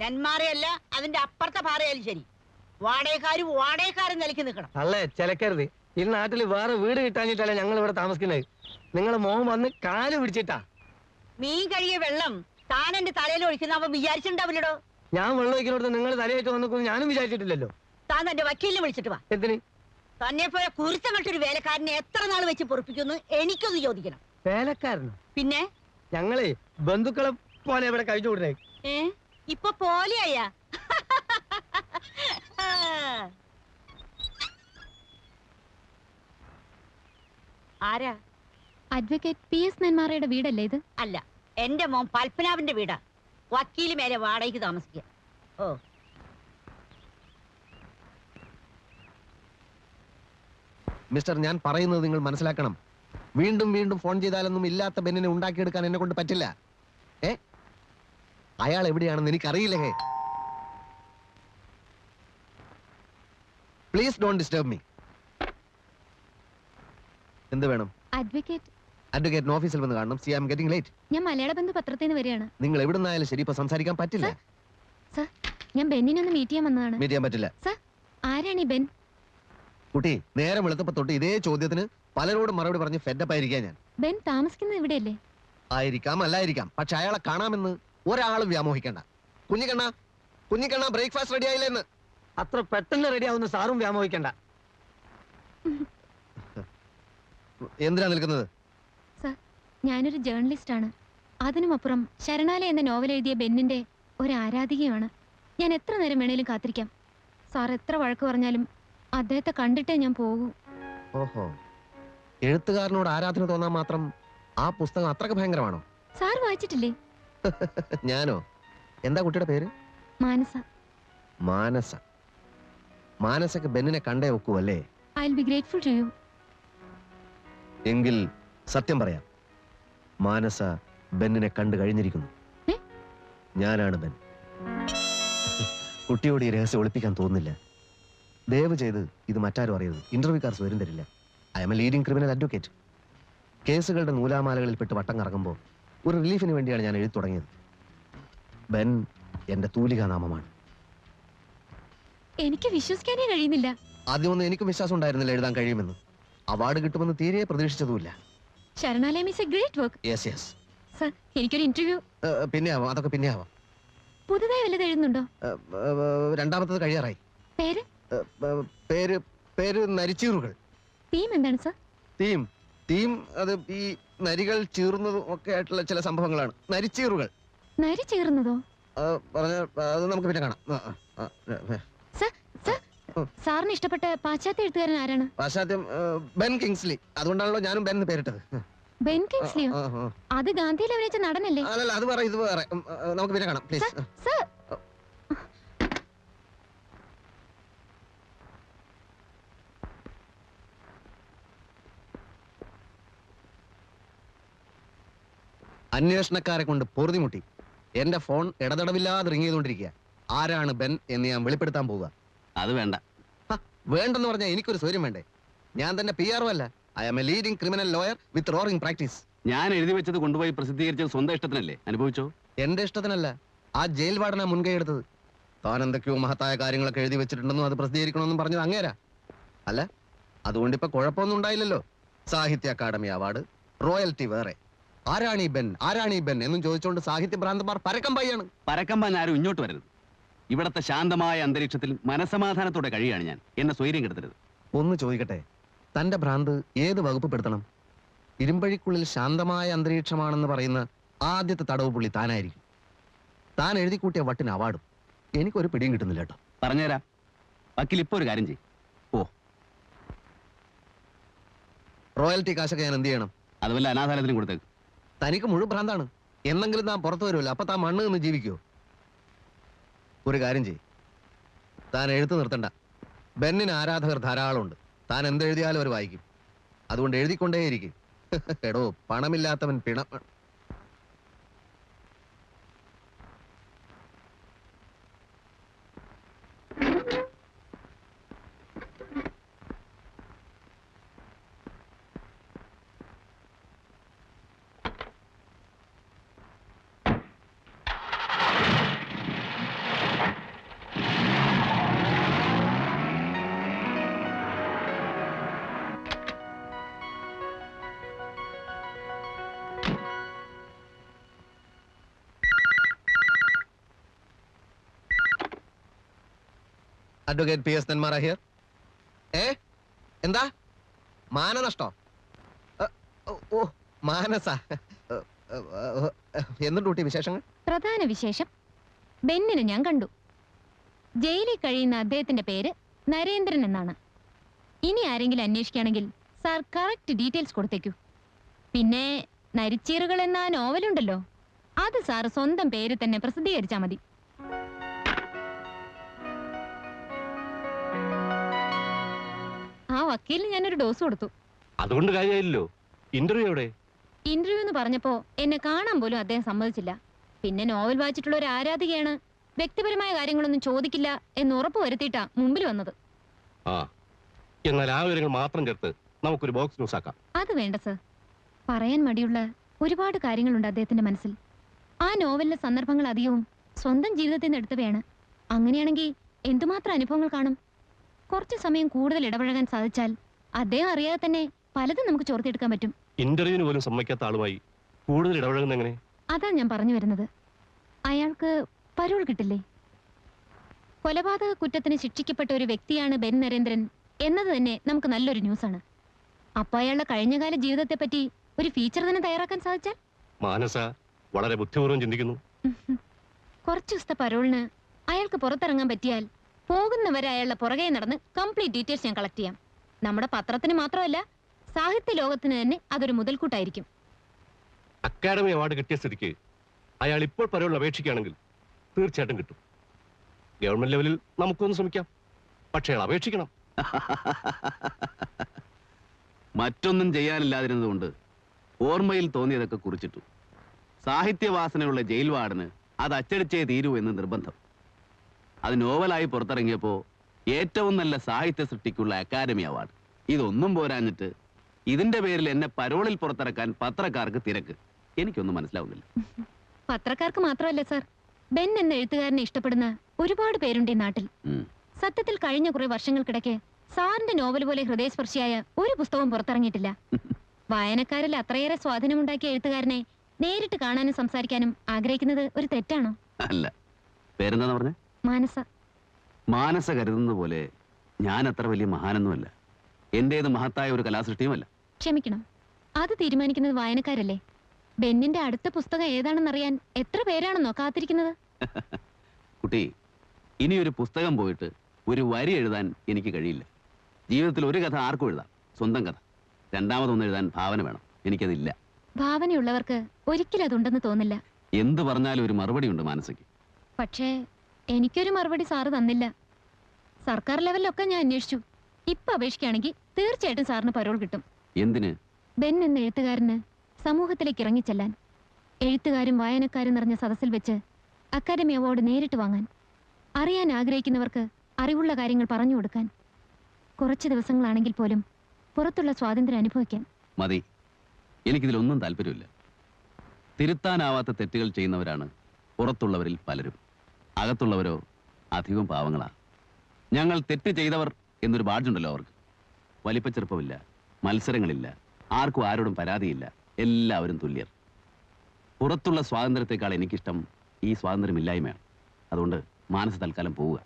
നെന്മാറയല്ല അതിന്റെ അപ്പുറത്തെ പാറയാലും ശരി, വാടകക്കാരും നിലയ്ക്ക് നിൽക്കണം. അല്ലേ ചിലക്കരുത്. ഈ നാട്ടിൽ വേറെ വീട് കിട്ടാഞ്ഞിട്ടല്ല ഞങ്ങൾ ഇവിടെ താമസിക്കുന്നത്. നിങ്ങളെ മോഹം വന്ന് കാല് പിടിച്ചിട്ടാ. മീൻ കഴുകിയ വെള്ളം താൻ എന്റെ തലയിൽ ഒഴിക്കുന്ന അവൻ വിചാരിച്ചിട്ടുണ്ടാവില്ലടോ. ഞാൻ വെള്ളം ഒഴിക്കുന്നിടത്ത് നിങ്ങൾ തലയായിട്ട് വന്നിക്കൊന്നും ഞാനും വിചാരിച്ചിട്ടില്ലല്ലോ. താൻ തന്റെ വക്കീലിനെ വിളിച്ചിട്ട് വാ. എന്തിന്? തന്നെ പോലെ കുരുത്തങ്ങട്ടൊരു വേലക്കാരനെ എത്ര നാൾ വെച്ച് പൊറപ്പിക്കുന്നു എനിക്കൊന്ന് ചോദിക്കണം. വേലക്കാരനോ? പിന്നെ ഞങ്ങളെ ബന്ധുക്കളെ പോലെ ഇവിടെ കഴിച്ചു വിടണേ. ഇപ്പൊ പോലെയായ ആരാ? അഡ്വക്കേറ്റ് PS നെന്മാറയുടെ വീടല്ലേ ഇത്? അല്ല, എന്റെ മോൻ പത്മനാഭന്റെ വീടാ. വക്കീല് മേലെ വാടകയ്ക്ക് താമസിക്കുക. ഓ, മിസ്റ്റർ, ഞാൻ പറയുന്നത് നിങ്ങൾ മനസ്സിലാക്കണം. വീണ്ടും വീണ്ടും ഫോൺ ചെയ്താലൊന്നും ഇല്ലാത്ത ബെന്നിനെ ഉണ്ടാക്കിയെടുക്കാൻ എന്നെ കൊണ്ട് പറ്റില്ല. അയാൾ എവിടെയാണെന്ന് എനിക്കറിയില്ലേ. Please don't disturb me. എന്ത് വേണം? അഡ്വക്കേറ്റ് ഓഫീസിൽ വന്ന് കാണണം. See I am getting late. ഞാൻ മലയാള ബന്ധു പത്രത്തിൽ നിന്ന് വരികയാണ്. നിങ്ങൾ എവിടുന്നായാലും ശരി, ഇപ്പൊ സംസാരിക്കാൻ പറ്റില്ല. സർ, ഞാൻ ബെന്നിനെ ഒന്ന് മീറ്റ് ചെയ്യാൻ വന്നതാണ്. മീറ്റ് ചെയ്യാൻ പറ്റില്ല. സർ, ആരാണ് ഈ ബെൻ? കുട്ടി, നേരം വെളുത്തപ്പോ തൊട്ട് ഇതേ ചോദ്യത്തിന് പലരോടും മറുപടി പറഞ്ഞ് ഫെഡപ്പ് ആയിരിക്കാം ഞാൻ. ബെൻ താമസിക്കുന്നത് ഇവിടെയല്ലേ? ആയിരിക്കാം, അല്ലായിരിക്കാം. പക്ഷെ അയാളെ കാണാമെന്ന് ഒരാളും വ്യാമോഹിക്കണ്ട. Kunhikkanna breakfast ready ആയില്ലെന്ന്. അത്ര പെട്ടെന്ന് റെഡി ആവുന്ന സാറും വ്യാമോഹിക്കണ്ട. എന്തിനാ നിൽക്കുന്നത്? സർ, ഞാനൊരു ജേർണലിസ്റ്റ് ആണ്. അതിനുമപ്പുറം ശരണാലയ എന്ന നോവൽ എഴുതിയ ബെന്നിന്റെ ഒരു ആരാധികയാണ്. ഞാൻ എത്ര നേരം വേണേലും കാത്തിരിക്കാം. സാർ എത്ര വഴക്ക് പറഞ്ഞാലും അദ്ദേഹത്തെ കണ്ടിട്ടേ ഞാൻ പോകൂ. ഓഹോ, എഴുത്തുകാരനോട് ആരാധന തോന്നാൻ മാത്രം ആ പുസ്തകം അത്രക്ക് ഭയങ്കരമാണോ? സാർ വായിച്ചിട്ടില്ലേ? ഞാനോ? എന്താ കുട്ടിയുടെ പേര്? മാനസ. മാനസക്ക് ബെന്നിനെ കണ്ടേ ഒക്കൂ അല്ലേ? I will be grateful to you. എങ്കിൽ സത്യം പറയാം, മാനസ ബെന്നിനെ കണ്ടു കഴിഞ്ഞിരിക്കുന്നു. ഞാനാണ് ബെൻ. കുട്ടിയോട് ഈ രഹസ്യം ഒളിപ്പിക്കാൻ തോന്നുന്നില്ല. ദയവ് ചെയ്ത് ഇത് മറ്റാരും അറിയരുത്. ഇന്റർവ്യൂക്കാർ സ്വരം തരില്ല. I M A leading criminal advocate. കേസുകളുടെ നൂലാമാലകളിൽ പെട്ട് വട്ടം കറങ്ങുമ്പോൾ ഒരു റിലീഫിന് വേണ്ടിയാണ് ഞാൻ എഴുതി തുടങ്ങിയത്. ബെൻ എന്റെ തൂലികാനാമമാണ്. എനിക്ക് വിശ്വസിക്കാനേ കഴിയുന്നില്ല. ആദ്യമൊന്നും എനിക്ക് വിശ്വാസം ഉണ്ടായിരുന്നില്ല എഴുതാൻ കഴിയുമെന്ന്. അവാർഡ് കിട്ടുമെന്ന് തീരെ പ്രതീക്ഷിച്ചതുമില്ല. Saranalayam is a great work. Yes yes. Sir, എനിക്കൊരു ഇന്റർവ്യൂ. പിന്നെ ആവാം, അതൊക്കെ പിന്നെ ആവാം. പുതുതായി വല്ലത് എഴുതുന്നുണ്ടോ? രണ്ടാമത്തത് കഴിയാറായി. പേര്? പേര് നരിച്ചീറുകൾ. തീം എന്താണ് സർ? തീം അത് ഈ നരികൾ ചീറുന്നതും ഒക്കെ ആയിട്ടുള്ള ചില സംഭവങ്ങളാണ്. നരിച്ചീറുകൾ. നരി ചീറുന്നതോ? അത് നമുക്ക് പിന്നെ കാണാം. സാറിന് ഇഷ്ടപ്പെട്ട പാശ്ചാത്യ എഴുത്തുകാരൻ ആരാണ്? പാശ്ചാത്യം ബെൻ കിങ്സ്ലി. അതുകൊണ്ടാണല്ലോ ഞാനും ബെൻ പേരിട്ടത്. ബെൻ കിങ്സ്ലിയോ? അത് ഗാന്ധിയിൽ അഭിനയിച്ച നടനല്ലേ? അല്ലല്ല, അത് വേറെ, ഇത് വേറെ. നമുക്ക് പിന്നെ കാണാം പ്ലീസ്. അന്വേഷണക്കാരെ കൊണ്ട് പൊറുതിമുട്ടി. എന്റെ ഫോൺ ഇടതടവില്ലാതെ റിങ് ചെയ്തുകൊണ്ടിരിക്കുക. ആരാണ് ബെൻ എന്ന് ഞാൻ വെളിപ്പെടുത്താൻ പോവുക. അത് വേണ്ട. വേണ്ടെന്ന് പറഞ്ഞാൽ എനിക്കൊരു സൗകര്യം വേണ്ടേ? ഞാൻ തന്നെ PR അല്ല. I am a leading criminal lawyer with roaring practice. ഞാൻ എഴുതി വെച്ചത് കൊണ്ടുപോയി പ്രസിദ്ധീകരിച്ചത് സ്വന്തം ഇഷ്ടത്തിനല്ലേ? അനുഭവിച്ചോ? എന്റെ ഇഷ്ടത്തിനല്ല, ആ ജയിൽ വാർഡനാ മുൻകൈ എടുത്തത്. താൻ എന്തൊക്കെയോ മഹത്തായ കാര്യങ്ങളൊക്കെ എഴുതി വെച്ചിട്ടുണ്ടെന്നും അത് പ്രസിദ്ധീകരിക്കണമെന്നും പറഞ്ഞത് അങ്ങേരാ. അല്ല, അതുകൊണ്ടിപ്പോ കുഴപ്പമൊന്നും ഉണ്ടായില്ലല്ലോ. സാഹിത്യ അക്കാദമി അവാർഡ്, റോയൽറ്റി വേറെ. ആരാണ് ഈ ബെൻ എന്നും ചോദിച്ചുകൊണ്ട് സാഹിത്യ ഭ്രാന്തന്മാർ പരക്കം പായാണ്. പരക്കം പാൻ ആരും ഇങ്ങോട്ട് വരരുത്. ഇവിടത്തെ ശാന്തമായ അന്തരീക്ഷത്തിൽ മനസമാധാനത്തോടെ കഴിയാണ് ഞാൻ. എന്നെ സ്വൈര്യം കെടുത്തരുത്. ഒന്ന് ചോദിക്കട്ടെ, തന്റെ ഭ്രാന്ത് ഏത് വകുപ്പ് പെടുത്തണം? ഇരുമ്പഴിക്കുള്ളിൽ ശാന്തമായ അന്തരീക്ഷമാണെന്ന് പറയുന്ന ആദ്യത്തെ തടവ് പുള്ളി താനായിരിക്കും. താൻ എഴുതി കൂട്ടിയ വട്ടിന് അവാർഡും. എനിക്കൊരു പിടിയും കിട്ടുന്നില്ല കേട്ടോ. പറഞ്ഞുതരാം. വക്കീൽ ഇപ്പൊ ഒരു കാര്യം ചെയ്യും. റോയൽറ്റി കാശൊക്കെ ഞാൻ എന്ത് ചെയ്യണം? അതുപോലെ അനാഥാലയത്തിനും കൊടുത്തേക്ക്. തനിക്ക് മുഴുവൻ ഭ്രാന്താണ്. എന്നെങ്കിലും താൻ പുറത്തു വരുമല്ലോ. അപ്പൊ താൻ മണ്ണ് നിന്ന് ജീവിക്കുമോ? ഒരു കാര്യം ചെയ്യും, താൻ എഴുത്ത് നിർത്തണ്ട. ബെന്നിന് ആരാധകർ ധാരാളമുണ്ട്. താൻ എന്തെഴുതിയാലും അവർ വായിക്കും. അതുകൊണ്ട് എഴുതിക്കൊണ്ടേയിരിക്കും. എടോ, പണമില്ലാത്തവൻ പിണം. Advocate P S Nenmara here. എന്താ മാനനഷ്ടോ? ഓ മാനസ. എന്തുണ്ട് കുട്ടി വിശേഷങ്ങൾ? പ്രധാന വിശേഷം, ബെന്നിനെ ഞാൻ കണ്ടു. ജയിലിൽ കഴിയുന്ന അദ്ദേഹത്തിന്റെ പേര് നരേന്ദ്രൻ എന്നാണ്. ഇനി ആരെങ്കിലും അന്വേഷിക്കുകയാണെങ്കിൽ സാർ കറക്റ്റ് ഡീറ്റെയിൽസ് കൊടുത്തേക്കൂ. പിന്നെ നരിച്ചീറുകൾ എന്ന നോവലുണ്ടല്ലോ, അത് സാർ സ്വന്തം പേര് തന്നെ പ്രസിദ്ധീകരിച്ചാൽ മതി. ആ വക്കീലിന് ഞാനൊരു ഡോസ് കൊടുത്തു. അതുകൊണ്ട് കാര്യമായില്ലോ. ഇന്റർവ്യൂ എവിടെ? ഇന്റർവ്യൂ എന്ന് പറഞ്ഞപ്പോ എന്നെ കാണാൻ പോലും അദ്ദേഹം സമ്മതിച്ചില്ല. പിന്നെ നോവൽ വായിച്ചിട്ടുള്ള ഒരു ആരാധികയാണ്, വ്യക്തിപരമായ കാര്യങ്ങളൊന്നും ചോദിക്കില്ല എന്ന് ഉറപ്പ് വരുത്തിയിട്ടാ മുമ്പിൽ വന്നത്. ആ, എന്നാൽ ആ വിവരങ്ങൾ മാത്രം ചേർത്ത് നമുക്കൊരു ബോക്സ് ന്യൂസ് ആക്കാം. അത് വേണ്ട സർ. പറയാൻ മടിയുള്ള ഒരുപാട് കാര്യങ്ങളുണ്ട് അദ്ദേഹത്തിന്റെ മനസ്സിൽ. ആ നോവലിലെ സന്ദർഭങ്ങൾ അധികവും സ്വന്തം ജീവിതത്തിൽ നിന്ന് എടുത്തവയാണ്. അങ്ങനെയാണെങ്കിൽ എന്തുമാത്രം അനുഭവങ്ങൾ കാണും. കുറച്ച് സമയം കൂടുതൽ ഇടപഴകാൻ സാധിച്ചാൽ അദ്ദേഹം അറിയാതെ തന്നെ പലതും നമുക്ക് ചോർത്തിയെടുക്കാൻ പറ്റും. ഇന്റർവ്യൂവിന് പോലും സമ്മതിക്കാത്ത ആളുമായി കൂടുതൽ ഇടപഴകുന്ന എങ്ങനെ? അതാ ഞാൻ പറഞ്ഞു വരുന്നത്. അയാൾക്ക് പരോൾ കിട്ടില്ലേ? കൊലപാതക കുറ്റത്തിന് ശിക്ഷിക്കപ്പെട്ട ഒരു വ്യക്തിയാണ് ബെൻ നരേന്ദ്രൻ എന്നത് തന്നെ നമുക്ക് നല്ലൊരു ന്യൂസാണ്. അപ്പൊ അയാളുടെ കഴിഞ്ഞകാല ജീവിതത്തെ പറ്റി ഒരു ഫീച്ചർ തന്നെ തയ്യാറാക്കാൻ സാധിച്ചാൽ? മാനസ വളരെ ബുദ്ധിപൂർവ്വം ചിന്തിക്കുന്നു. കുറച്ചു ദിവസത്തെ പരോളിന് അയാൾക്ക് പുറത്തിറങ്ങാൻ പറ്റിയാൽ പോകുന്നവരെ അയാളുടെ പുറകെ നടന്ന് കംപ്ലീറ്റ് ഡീറ്റെയിൽസ് ഞാൻ കളക്ട് ചെയ്യാം. നമ്മുടെ പത്രത്തിന് മാത്രമല്ല, സാഹിത്യ ലോകത്തിന് തന്നെ അതൊരു മുതൽക്കൂട്ടായിരിക്കും. അക്കാഡമി അവാർഡ് കിട്ടിയ സ്ഥിതിക്ക് അയാൾ ഇപ്പോൾ പരോൾ അപേക്ഷിക്കുകയാണെങ്കിൽ തീർച്ചയായിട്ടും കിട്ടും. ഗവൺമെന്റ് ലെവലിൽ നമുക്കൊന്ന് ശ്രമിക്കാം. പക്ഷേ അയാൾ അപേക്ഷിക്കണം. മറ്റൊന്നും ചെയ്യാനില്ലാതിരുന്നതുകൊണ്ട് ഓർമ്മയിൽ തോന്നിയതൊക്കെ കുറിച്ചിട്ടു. സാഹിത്യവാസനയുള്ള ജയിൽ വാർഡന് അത് അച്ചടിച്ചേ തീരൂ എന്ന് നിർബന്ധം. അത് നോവലായി പുറത്തിറങ്ങിയപ്പോൾ ഏറ്റവും നല്ല സാഹിത്യ സൃഷ്ടിക്കുള്ള അക്കാദമി അവാർഡ്. ഇതൊന്നും പോരാഞ്ഞിട്ട് ഇതിന്റെ പേരിൽ എന്നെ പരോളിൽ പുറത്തിറക്കാൻ പത്രക്കാർക്ക് തിരക്ക്. എനിക്കൊന്നും മനസ്സിലാവുന്നില്ല. പത്രക്കാർക്ക് മാത്രമല്ല സർ, ബെൻ എന്ന എഴുത്തുകാരനെ ഇഷ്ടപ്പെടുന്ന ഒരുപാട് പേരുണ്ട് ഈ നാട്ടിൽ. സത്യത്തിൽ കഴിഞ്ഞ കുറെ വർഷങ്ങൾക്കിടയ്ക്ക് സാറിന്റെ നോവൽ പോലെ ഹൃദയസ്പർശിയായ ഒരു പുസ്തകവും പുറത്തിറങ്ങിയിട്ടില്ല. വായനക്കാരിൽ അത്രയേറെ സ്വാധീനമുണ്ടാക്കിയ എഴുത്തുകാരനെ നേരിട്ട് കാണാനും സംസാരിക്കാനും ആഗ്രഹിക്കുന്നത് ഒരു തെറ്റാണോ? അല്ല. പേരെന്താന്ന് പറഞ്ഞേ? മാനസ. മാനസ കരുതുന്നത് പോലെ ഞാൻ അത്ര വലിയ മഹാനൊന്നുമല്ല. എന്റേത് മഹത്തായ ഒരു കലാസൃഷ്ടിയുമല്ല. ക്ഷമിക്കണം, അത് തീരുമാനിക്കുന്നത് വായനക്കാരല്ലേ. ബെന്നിന്റെ അടുത്ത പുസ്തകം ഏതാണെന്നറിയാൻ എത്ര പേരാണെന്നോ കാത്തിരിക്കുന്നത്. കുട്ടി, ഇനിയൊരു പുസ്തകം പോയിട്ട് ഒരു വരി എഴുതാൻ എനിക്ക് കഴിയില്ല. ജീവിതത്തിൽ ഒരു കഥ ആർക്കും എഴുതാം, സ്വന്തം കഥ. രണ്ടാമതൊന്നും എഴുതാൻ ഭാവന വേണം. എനിക്കതില്ല. ഭാവനയുള്ളവർക്ക് ഒരിക്കലും അതുണ്ടെന്ന് തോന്നില്ല. എന്ത് പറഞ്ഞാലും ഒരു മറുപടി ഉണ്ട് മാനസയ്ക്ക്. പക്ഷേ എനിക്കൊരു മറുപടി സാറ് തന്നില്ല. സർക്കാർ ലെവലിലൊക്കെ ഞാൻ അന്വേഷിച്ചു. ഇപ്പൊ അപേക്ഷിക്കുകയാണെങ്കിൽ തീർച്ചയായിട്ടും സാറിന് പരോൾ കിട്ടും. എന്തിന്? ബെൻ എന്ന എഴുത്തുകാരന് സമൂഹത്തിലേക്ക് ഇറങ്ങിച്ചെല്ലാൻ, എഴുത്തുകാരും വായനക്കാരും നിറഞ്ഞ സദസ്സിൽ വെച്ച് അക്കാദമി അവാർഡ് നേരിട്ട് വാങ്ങാൻ, അറിയാൻ ആഗ്രഹിക്കുന്നവർക്ക് അറിവുള്ള കാര്യങ്ങൾ പറഞ്ഞു കൊടുക്കാൻ, കുറച്ച് ദിവസങ്ങളാണെങ്കിൽ പോലും പുറത്തുള്ള സ്വാതന്ത്ര്യം അനുഭവിക്കാൻ. മതി. എനിക്കിതിലൊന്നും താല്പര്യമില്ല. തിരുത്താനാവാത്ത തെറ്റുകൾ ചെയ്യുന്നവരാണ് പുറത്തുള്ളവരിൽ പലരും. അകത്തുള്ളവരോ അധികം പാവങ്ങളാ. ഞങ്ങൾ തെറ്റ് ചെയ്തവർ എന്നൊരു ബാഡ്ജുണ്ടല്ലോ അവർക്ക്. വലിപ്പച്ചെറുപ്പമില്ല, മത്സരങ്ങളില്ല, ആർക്കും ആരോടും പരാതിയില്ല, എല്ലാവരും തുല്യർ. പുറത്തുള്ള സ്വാതന്ത്ര്യത്തെക്കാൾ എനിക്കിഷ്ടം ഈ സ്വാതന്ത്ര്യമില്ലായ്മയാണ്. അതുകൊണ്ട് മാനസ തൽക്കാലം പോവുക.